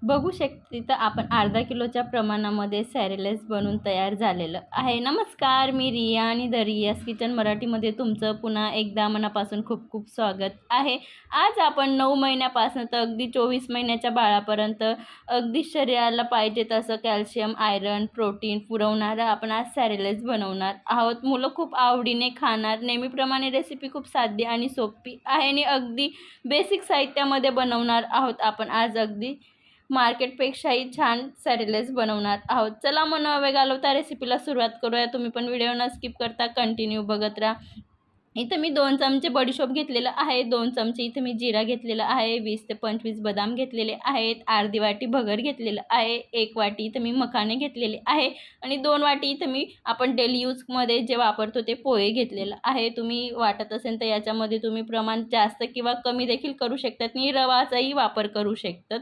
बघू शकते तर आपण अर्धा किलोच्या प्रमाणामध्ये सॅरेलेस बनवून तयार झालेलं आहे. नमस्कार, मी रिया आणि द रियाज किचन मराठीमध्ये तुमचं पुन्हा एकदा मनापासून खूप खूप स्वागत आहे. आज आपण 9 महिन्यापासून तर अगदी 24 महिन्याच्या बाळापर्यंत अगदी शरीराला पाहिजे तसं कॅल्शियम, आयरन, प्रोटीन पुरवणारं आपण आज सॅरेलेस बनवणार आहोत. मुलं खूप आवडीने खाणार. नेहमीप्रमाणे रेसिपी खूप साधी आणि सोपी आहे आणि अगदी बेसिक साहित्यामध्ये बनवणार आहोत. आपण आज अगदी मार्केटपेक्षाही छान सॅरेलेस बनवणार आहोत. चला मग न वेळ घालवता रेसिपीला सुरुवात करूया. तुम्ही पण व्हिडिओ न स्किप करता कंटिन्यू बघत राहा. इथं मी 2 चमचे बडीशोप घेतलेलं आहे, 2 चमचे इथं मी जिरा घेतलेला आहे, 20 ते 25 बदाम घेतलेले आहेत, अर्धी वाटी भगर घेतलेलं आहे, 1 वाटी इथं मी मखाणे घेतलेले आहे आणि 2 वाटी इथं मी आपण डेली यूजमध्ये जे वापरतो ते पोहे घेतलेलं आहे. तुम्ही वाटत असेल तर याच्यामध्ये तुम्ही प्रमाण जास्त किंवा कमी देखील करू शकतात आणि रवाचाही वापर करू शकतात.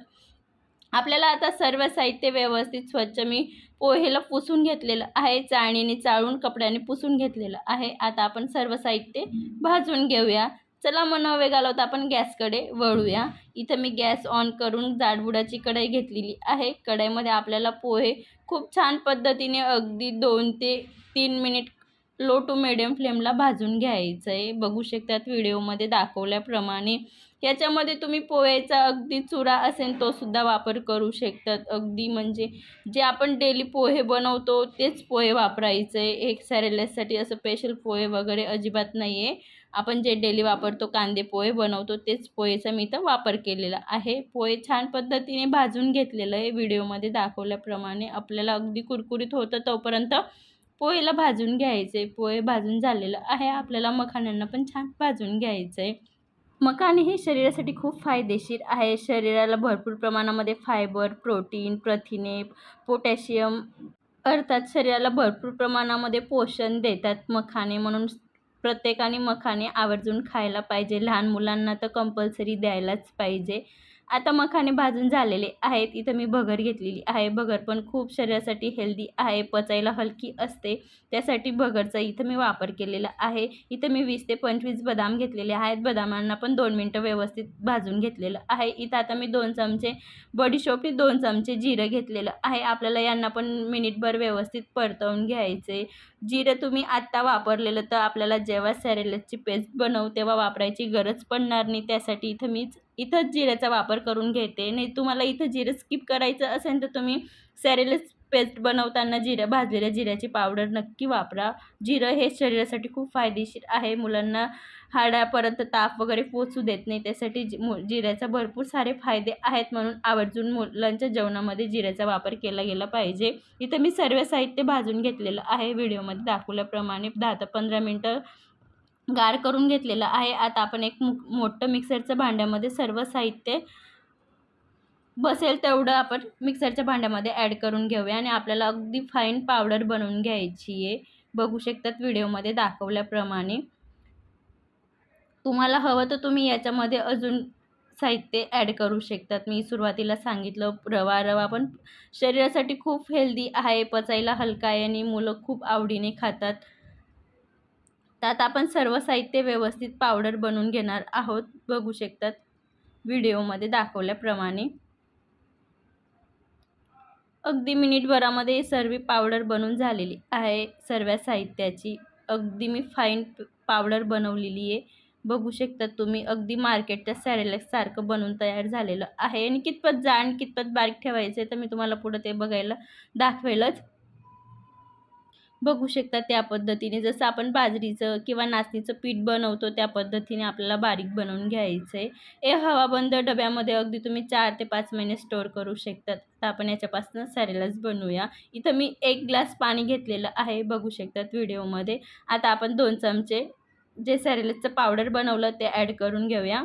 आपल्याला आता सर्व साहित्य व्यवस्थित स्वच्छ मी पोहेला पुसून घेतलेलं आहे, चाळणीने चाळून कपड्याने पुसून घेतलेलं आहे. आता आपण सर्व साहित्य भाजून घेऊया. चला मग न वेळ घालवता आपण गॅसकडे वळूया. इथं मी गॅस ऑन करून जाडबुडाची कढई घेतलेली आहे. कढईमध्ये आपल्याला पोहे खूप छान पद्धतीने अगदी 2 ते 3 मिनिट लो टू मिडियम फ्लेमला भाजून घ्यायचं आहे. बघू शकतात व्हिडिओमध्ये दाखवल्याप्रमाणे. याच्यामध्ये तुम्ही पोहेचा अगदी चुरा असेल तो सुद्धा वापर करू शकतात. अगदी म्हणजे जे आपण डेली पोहे बनवतो तेच पोहे वापरायचे. एक सॅरेलेससाठी असं स्पेशल पोहे वगैरे अजिबात नाही आहे. आपण जे डेली वापरतो कांदे पोहे बनवतो तेच पोहेचा मी इथं वापर केलेला आहे. पोहे छान पद्धतीने भाजून घेतलेलं आहे. व्हिडिओमध्ये दाखवल्याप्रमाणे आपल्याला अगदी कुरकुरीत होतं तोपर्यंत पोहेला भाजून घ्यायचे. पोहे भाजून झालेलं आहे. आपल्याला मखाण्यांना पण छान भाजून घ्यायचं आहे. मखाणे हे शरीरासाठी खूप फायदेशीर आहे. शरीराला भरपूर प्रमाणामध्ये फायबर, प्रोटीन, प्रथिने, पोटॅशियम अर्थात शरीराला भरपूर प्रमाणामध्ये पोषण देतात मखाणे. म्हणून प्रत्येकाने मखाणे आवर्जून खायला पाहिजे. लहान मुलांना तर कंपल्सरी द्यायलाच पाहिजे. आता मखाणे भाजून झालेले आहेत. इथं मी भगर घेतलेली आहे. भगर पण खूप शरीरासाठी हेल्दी आहे, पचायला हलकी असते. त्यासाठी भगरचा इथं मी वापर केलेला आहे. इथं मी 20 ते 25 बदाम घेतलेले आहेत. बदामांना पण 2 मिनटं व्यवस्थित भाजून घेतलेलं आहे. इथं आता मी 2 चमचे बडीशोप, 2 चमचे जिरं घेतलेलं आहे. आपल्याला यांना पण मिनिटभर व्यवस्थित परतवून घ्यायचे. जिरं तुम्ही आत्ता वापरलेलं तर आपल्याला जेव्हा सॅरेलेसची पेस्ट बनवू तेव्हा वापरायची गरज पडणार नाही. त्यासाठी इथंच जिऱ्याचा वापर करून घेते. नाही तुम्हाला इथं जिरं स्किप करायचं असेल तर तुम्ही सॅरेलेस पेस्ट बनवताना भाजलेल्या जिऱ्याची पावडर नक्की वापरा. जिरं हे शरीरासाठी खूप फायदेशीर आहे. मुलांना हाडापर्यंत ताप वगैरे पोचू देत नाही. त्यासाठी जिऱ्याचा भरपूर सारे फायदे आहेत. म्हणून आवर्जून मुलांच्या जेवणामध्ये जिऱ्याचा वापर केला गेला पाहिजे. इथं मी सर्व साहित्य भाजून घेतलेलं आहे. व्हिडिओमध्ये दाखवल्याप्रमाणे 10 ते 15 मिनटं गार करून घेतलेलं आहे. आता आपण एक मोठं मिक्सरच्या भांड्यामध्ये सर्व साहित्य बसेल तेवढं आपण मिक्सरच्या भांड्यामध्ये ॲड करून घेऊया आणि आपल्याला अगदी फाईन पावडर बनवून घ्यायची आहे. बघू शकतात व्हिडिओमध्ये दाखवल्याप्रमाणे. तुम्हाला हवं तर तुम्ही याच्यामध्ये अजून साहित्य ॲड करू शकतात. मी सुरुवातीला सांगितलं रवा पण शरीरासाठी खूप हेल्दी आहे, पचायला हलका आहे आणि मुलं खूप आवडीने खातात. त्यात आपण सर्व साहित्य व्यवस्थित पावडर बनवून घेणार आहोत. बघू शकतात व्हिडिओमध्ये दाखवल्याप्रमाणे. अगदी मिनिटभरामध्ये सर्व पावडर बनवून झालेली आहे. सर्व साहित्याची अगदी मी फाईन पावडर बनवलेली आहे. बघू शकता तुम्ही अगदी मार्केटच्या सॅरेलेक्ससारखं बनवून तयार झालेलं आहे. आणि कितपत जाड कितपत बारीक ठेवायचं आहे तर मी तुम्हाला पुढं ते बघायला दाखवेलच. बघू शकता त्या पद्धतीने जसं आपण बाजरीचं किंवा नाचणीचं पीठ बनवतो त्या पद्धतीने आपल्याला बारीक बनवून घ्यायचं आहे. हे हवाबंद डब्यामध्ये अगदी तुम्ही 4 ते 5 महिने स्टोअर करू शकतात. तर आपण याच्यापासून सॅरेलेस बनवूया. इथं मी 1 ग्लास पाणी घेतलेलं आहे. बघू शकतात व्हिडिओमध्ये. आता आपण 2 चमचे जे सॅरेलेसचं पावडर बनवलं ते ॲड करून घेऊया.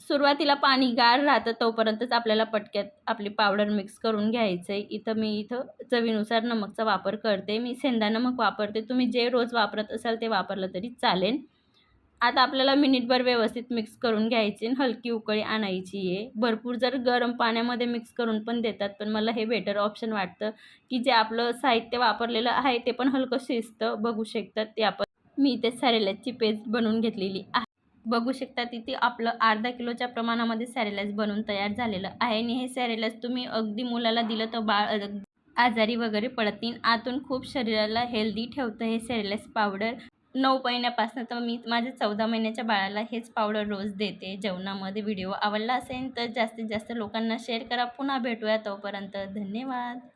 सुरुवातीला पाणी गार राहतं तोपर्यंतच आपल्याला पटक्यात आपली पावडर मिक्स करून घ्यायचं आहे. इथं चवीनुसार नमकचा वापर करते. मी सेंधा नमक वापरते. तुम्ही जे रोज वापरत असाल ते वापरलं तरी चालेल. आता आपल्याला मिनिटभर व्यवस्थित मिक्स करून घ्यायची आणि हलकी उकळी आणायची आहे. भरपूर जर गरम पाण्यामध्ये मिक्स करून पण देतात, पण मला हे बेटर ऑप्शन वाटतं की जे आपलं साहित्य वापरलेलं आहे ते पण हलकं शिजतं. बघू शकतात ते आपण मी इथे सॅरेलेसची पेस्ट बनवून घेतलेली आहे. बघू शकता तिथे आपलं अर्धा किलोच्या प्रमाणामध्ये सॅरेलॅक्स बनवून तयार झालेलं आहे आणि हे सॅरेलॅक्स तुम्ही अगदी मुलाला दिलं तर बाळ आजारी वगैरे पडत नाही. आतून खूप शरीराला हेल्दी ठेवतं हे सॅरेलॅक्स पावडर. 9 महिन्यापासून तर मी माझ्या 14 महिन्याच्या बाळाला हेच पावडर रोज देते जेवणामध्ये. व्हिडिओ आवडला असेल तर जास्तीत जास्त लोकांना शेअर करा. पुन्हा भेटूया, तोपर्यंत धन्यवाद.